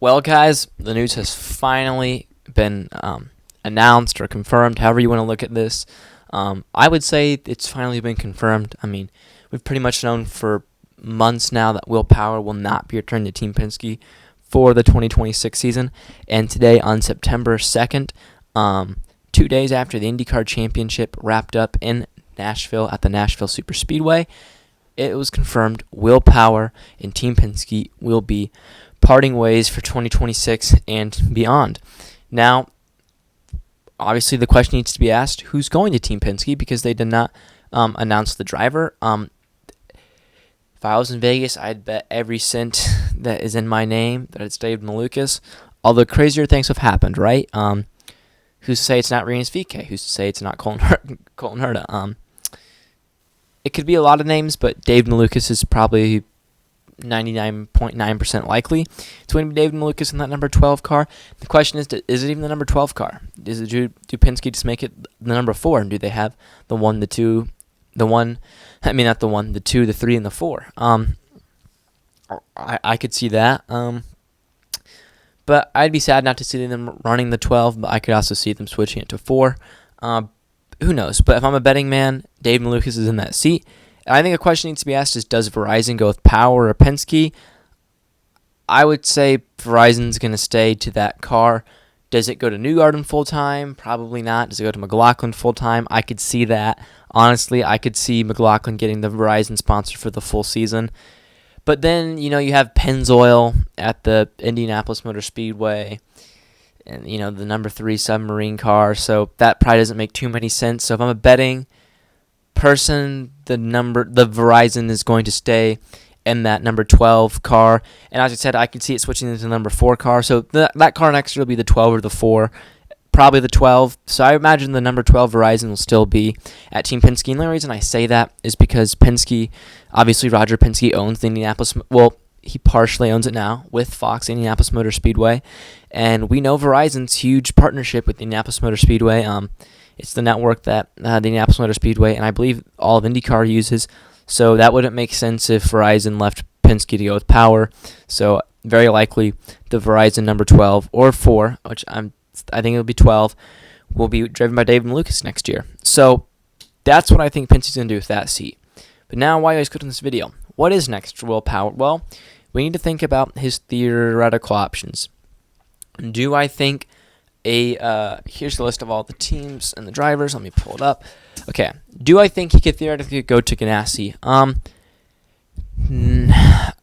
Well, guys, the news has finally been announced or confirmed, however you want to look at this. I would say it's finally been confirmed. I mean, we've pretty much known for months now that Will Power will not be returning to Team Penske for the 2026 season. And today, on September 2nd, 2 days after the IndyCar Championship wrapped up in Nashville at the Nashville Superspeedway, it was confirmed Will Power and Team Penske will be parting ways for 2026 and beyond. Now, obviously the question needs to be asked, who's going to Team Penske, because they did not announce the driver. If I was in Vegas, I'd bet every cent that is in my name that it's Dave Malukas. Although crazier things have happened, right? Who's to say it's not Rinus VeeKay? Who's to say it's not Colton Herta? It could be a lot of names, but Dave Malukas is probably 99.9% likely. It's going to be David Malukas in that number 12 car. The question is it even the number 12 car? Do Penske just make it the number 4? And do they have the 1, the 2, the 2, the 3, and the 4? I could see that. But I'd be sad not to see them running the 12, but I could also see them switching it to 4. Who knows? But if I'm a betting man, Dave Malukas is in that seat. And I think a question needs to be asked is, does Verizon go with Power or Penske? I would say Verizon's going to stay to that car. Does it go to Newgarden full-time? Probably not. Does it go to McLaughlin full-time? I could see that. Honestly, I could see McLaughlin getting the Verizon sponsor for the full season. But then, you have Pennzoil at the Indianapolis Motor Speedway and, the number 3 submarine car. So that probably doesn't make too many sense. So if I'm a betting person, the Verizon is going to stay in that number 12 car. And as I said, I could see it switching into the number 4 car. So that car next year will be the 12 or the 4. Probably the 12. So I imagine the number 12 Verizon will still be at Team Penske. And the only reason I say that is because Penske, obviously Roger Penske owns the Indianapolis, well, he partially owns it now with Fox Indianapolis Motor Speedway. And we know Verizon's huge partnership with the Indianapolis Motor Speedway. It's the network that the Indianapolis Motor Speedway and I believe all of IndyCar uses. So that wouldn't make sense if Verizon left Penske to go with Power. So very likely the Verizon number 12 or 4, which I think it'll be 12, will be driven by David Malukas next year. So that's what I think Penske's going to do with that seat. But now, why always click on this video? What is next for Will Power? Well, we need to think about his theoretical options. Do I think here's the list of all the teams and the drivers. Let me pull it up. Okay. Do I think he could theoretically go to Ganassi?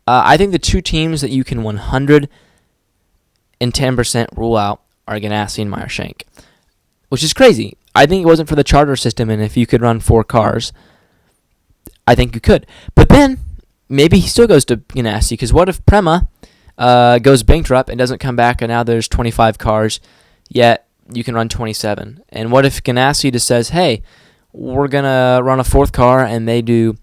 I think the two teams that you can 110% rule out are Ganassi and Meyer-Shank, which is crazy. I think it wasn't for the charter system, and if you could run 4 cars, I think you could. But then maybe he still goes to Ganassi, because what if Prema goes bankrupt and doesn't come back, and now there's 25 cars, yet you can run 27? And what if Ganassi just says, hey, we're going to run a 4th car, and they do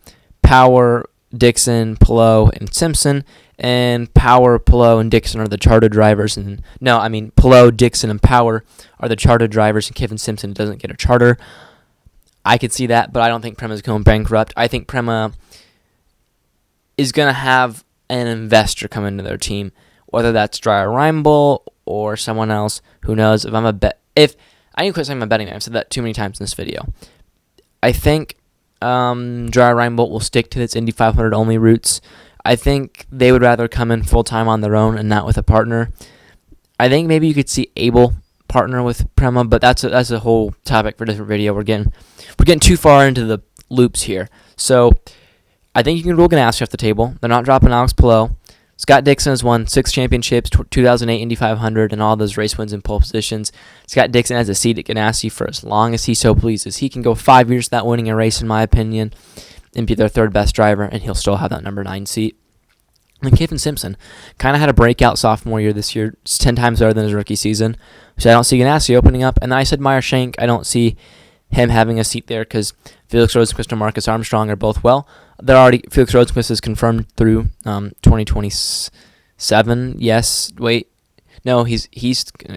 Power, Dixon, Palou, and Simpson, and Power, Palou, and Dixon are the charter drivers. Palou, Dixon, and Power are the charter drivers, and Kevin Simpson doesn't get a charter. I could see that, but I don't think Prema's going bankrupt. I think Prema is going to have an investor come into their team, whether that's Dreyer Reinbold or someone else. Who knows? I need to quit saying I'm a betting man. I've said that too many times in this video. I think Dreyer Reinbold will stick to its Indy 500 only routes. I think they would rather come in full time on their own and not with a partner. I think maybe you could see Abel partner with Prema, but that's a whole topic for a different video. We're getting too far into the loops here. So I think you can rule Ganassi off the table. They're not dropping Alex Palou. Scott Dixon has won 6 championships, 2008 Indy 500, and all those race wins in pole positions. Scott Dixon has a seat at Ganassi for as long as he so pleases. He can go 5 years without winning a race, in my opinion, and be their 3rd best driver, and he'll still have that number 9 seat. And Kevin Simpson kind of had a breakout sophomore year this year. It's 10 times better than his rookie season, which I don't see Ganassi opening up. And then I said Meyer-Shank. I don't see him having a seat there because Felix Rosenqvist and Marcus Armstrong are both Felix Rosenqvist is confirmed through 2027. Yes, wait. No, he's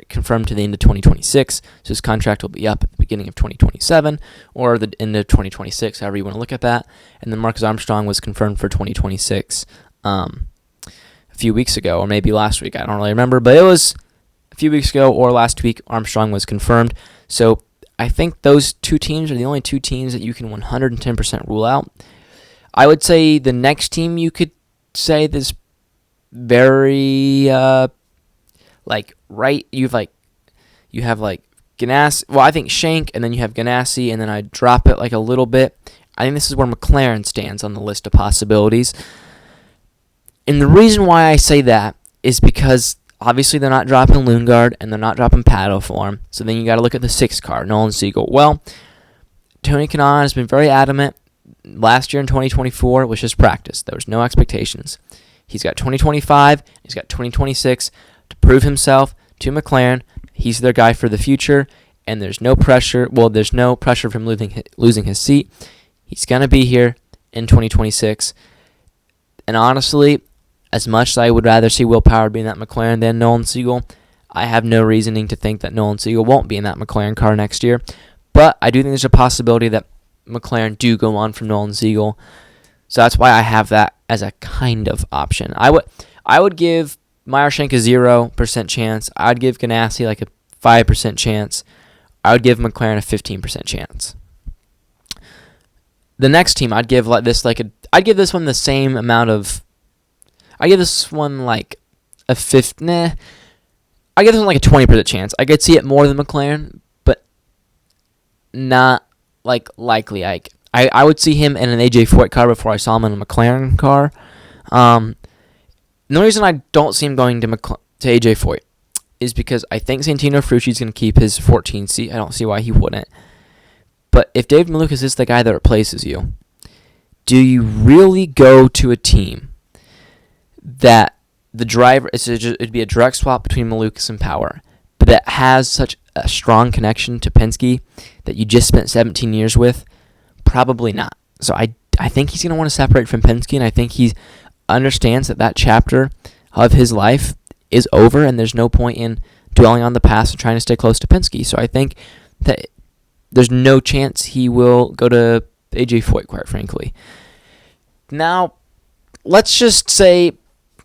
confirmed to the end of 2026, so his contract will be up at the beginning of 2027 or the end of 2026, however you want to look at that. And then Marcus Armstrong was confirmed for 2026. few weeks ago, or maybe last week. I don't really remember, but it was a few weeks ago or last week. Armstrong was confirmed. So I think those two teams are the only two teams that you can 110% rule out. I would say the next team you could say this very you have Ganassi. Well, I think Shank, and then you have Ganassi, and then I drop it a little bit. I think this is where McLaren stands on the list of possibilities. And the reason why I say that is because obviously they're not dropping Lundgaard and they're not dropping Pato for him. So then you got to look at the 6th car, Nolan Siegel. Well, Tony Kanaan has been very adamant. Last year in 2024 was just practice. There was no expectations. He's got 2025. He's got 2026 to prove himself to McLaren. He's their guy for the future, and there's no pressure. Well, there's no pressure from losing his seat. He's going to be here in 2026. And honestly, as much as I would rather see Will Power be in that McLaren than Nolan Siegel, I have no reasoning to think that Nolan Siegel won't be in that McLaren car next year. But I do think there's a possibility that McLaren do go on from Nolan Siegel. So that's why I have that as a kind of option. I would give Meyer-Shank a 0% chance. I'd give Ganassi a 5% chance. I would give McLaren a 15% chance. The next team, I'd give I'd give this one the same amount of. I give this one a fifth. I give this one a 20% chance. I could see it more than McLaren, but not likely. I would see him in an AJ Foyt car before I saw him in a McLaren car. The only reason I don't see him going to AJ Foyt is because I think Santino Ferrucci is going to keep his 14th seat. I don't see why he wouldn't. But if David Malukas is the guy that replaces you, do you really go to a team that the driver, it'd be a direct swap between Malukas and Power, but that has such a strong connection to Penske that you just spent 17 years with? Probably not. So I think he's going to want to separate from Penske, and I think he understands that chapter of his life is over, and there's no point in dwelling on the past and trying to stay close to Penske. So I think that there's no chance he will go to AJ Foyt, quite frankly. Now, let's just say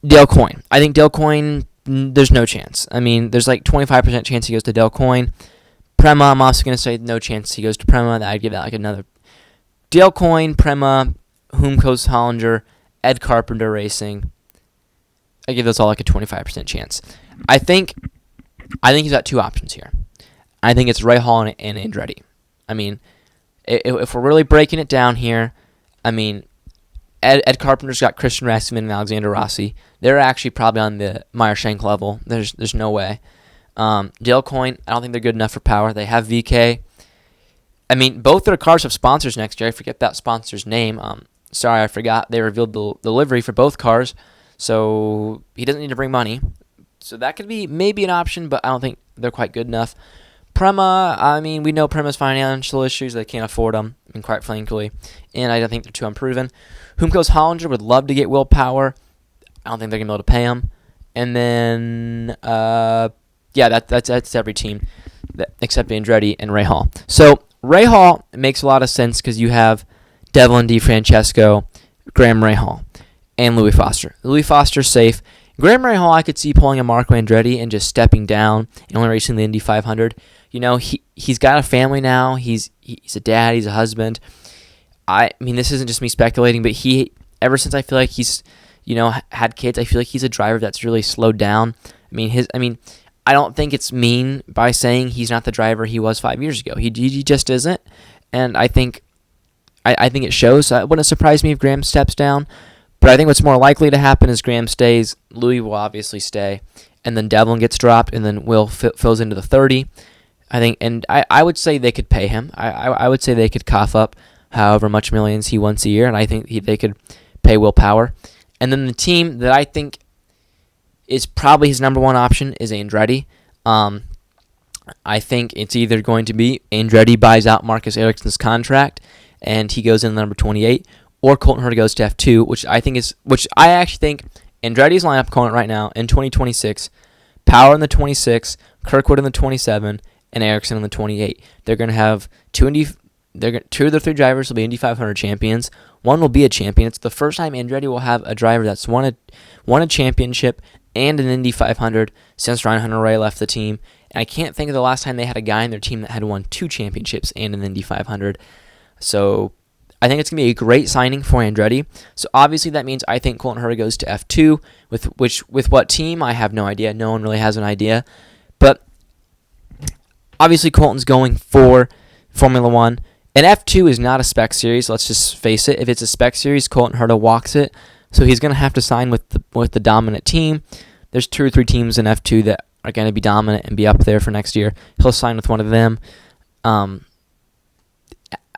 Dale Coyne. I think Dale Coyne, there's no chance. I mean, there's 25% chance he goes to Dale Coyne. Prema, I'm also going to say no chance he goes to Prema. I'd give that another. Dale Coyne, Prema, Humkos Hollinger, Ed Carpenter Racing. I give those all a 25% chance. I think he's got two options here. I think it's Rahal and Andretti. I mean, if we're really breaking it down here, I mean, Ed Carpenter's got Christian Rassman and Alexander Rossi. They're actually probably on the Meyer-Shank level. There's no way. Dale Coyne, I don't think they're good enough for Power. They have VK. I mean, both their cars have sponsors next year. I forget that sponsor's name. Sorry, I forgot. They revealed the livery for both cars, so he doesn't need to bring money. So that could be maybe an option, but I don't think they're quite good enough. Prema, I mean, we know Prema's financial issues. They can't afford them, quite frankly, and I don't think they're too unproven. Humkos Hollinger would love to get Will Power. I don't think they're going to be able to pay him. And then, that's every team except Andretti and Rahal. So Rahal makes a lot of sense because you have Devlin DeFrancesco, Graham Rahal, and Louis Foster. Louis Foster's safe. Graham Rahal, I could see pulling a Marco Andretti and just stepping down and only racing the Indy 500. You know, he's got a family now. He's a dad. He's a husband. I mean, this isn't just me speculating, but ever since I feel like he's, had kids, I feel like he's a driver that's really slowed down. I don't think it's mean by saying he's not the driver he was 5 years ago. He just isn't, and I think it shows. So it wouldn't surprise me if Graham steps down, but I think what's more likely to happen is Graham stays, Louis will obviously stay, and then Devlin gets dropped, and then Will fills into the 30. I think, and I would say they could pay him. I would say they could cough up however much millions he wants a year, and I think they could pay Will Power. And then the team that I think is probably his number one option is Andretti. I think it's either going to be Andretti buys out Marcus Ericsson's contract and he goes in number 28, or Colton Herta goes to F2, which I actually think Andretti's lineup calling it right now in 2026, Power in the 26, Kirkwood in the 27, and Ericsson in the 28. They're going to have two Indy two of the three drivers will be Indy 500 champions. One will be a champion. It's the first time Andretti will have a driver that's won a championship and an Indy 500 since Ryan Hunter-Reay left the team. And I can't think of the last time they had a guy in their team that had won 2 championships and an Indy 500. So I think it's going to be a great signing for Andretti. So obviously that means I think Colton Herta goes to F2. With what team, I have no idea. No one really has an idea. But obviously Colton's going for Formula 1. And F2 is not a spec series, let's just face it. If it's a spec series, Colton Herta walks it. So he's going to have to sign with the dominant team. There's 2 or 3 teams in F2 that are going to be dominant and be up there for next year. He'll sign with one of them.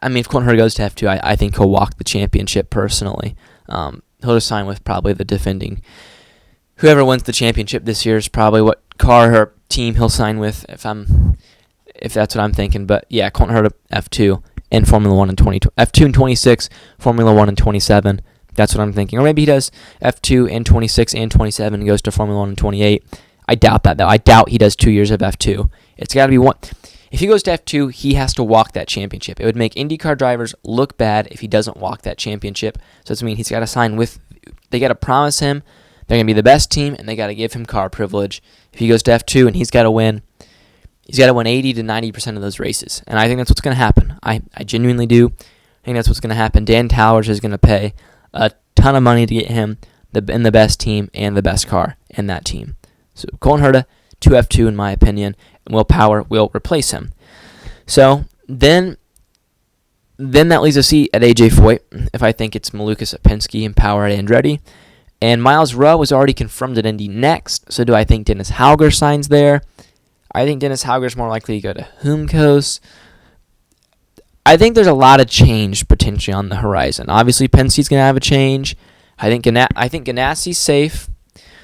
If Colton Herta goes to F2, I think he'll walk the championship personally. He'll just sign with probably the defending. Whoever wins the championship this year is probably what car or team he'll sign with, if that's what I'm thinking. But yeah, Colton Herta F2 and Formula 1 in F2 in 26, Formula 1 in 27. That's what I'm thinking. Or maybe he does F2 in 26 and 27 and goes to Formula 1 in 28. I doubt that, though. I doubt he does 2 years of F2. It's got to be one. If he goes to F2, he has to walk that championship. It would make IndyCar drivers look bad if he doesn't walk that championship. So that's mean he's got to sign with. They got to promise him they're going to be the best team, and they got to give him car privilege. If he goes to F2 and he's got to win 80 to 90% of those races. And I think that's what's going to happen. I genuinely do. I think that's what's going to happen. Dan Towers is going to pay a ton of money to get him in the best team and the best car in that team. So Colton Herta to F2 in my opinion, and Will Power will replace him. So then that leaves a seat at AJ Foyt if I think it's Malukas at Penske and Power at Andretti. And Miles Rowe was already confirmed at Indy next, so do I think Dennis Hauger signs there? I think Dennis Hauger is more likely to go to Humkos. I think there's a lot of change potentially on the horizon. Obviously, Penske's going to have a change. I think Ganassi's safe.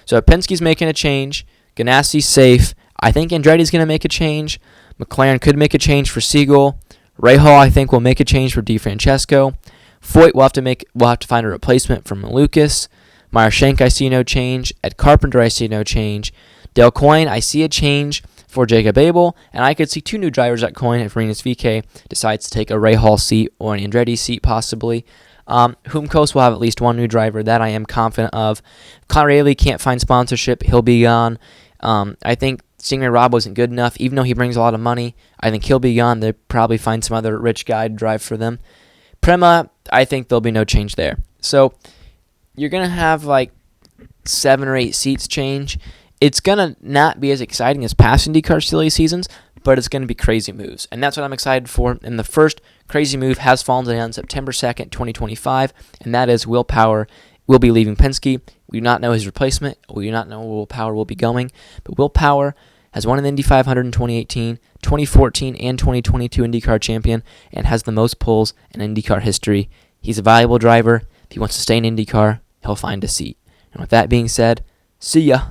So if Penske's making a change, Ganassi's safe. I think Andretti's going to make a change. McLaren could make a change for Siegel. Rahal, I think, will make a change for DeFrancesco. Foyt will have to find a replacement for Malukas. Meyer Shank, I see no change. Ed Carpenter, I see no change. Dale Coyne, I see a change for Jacob Abel, and I could see 2 new drivers at Coyne if Rinus VeeKay decides to take a Rahal seat or an Andretti seat possibly. Humkos will have at least 1 new driver, that I am confident of. If Conor Daly can't find sponsorship, he'll be gone. I think Stingray Robb wasn't good enough, even though he brings a lot of money. I think he'll be gone. They'll probably find some other rich guy to drive for them. Prema, I think there'll be no change there. So you're going to have like 7 or 8 seats change. It's going to not be as exciting as past IndyCar silly seasons, but it's going to be crazy moves. And that's what I'm excited for. And the first crazy move has fallen today on September 2nd, 2025, and that is Will Power will be leaving Penske. We do not know his replacement. We do not know where Will Power will be going. But Will Power has won an Indy 500 in 2018, 2014, and 2022 IndyCar champion, and has the most pulls in IndyCar history. He's a valuable driver. If he wants to stay in IndyCar, he'll find a seat. And with that being said, see ya.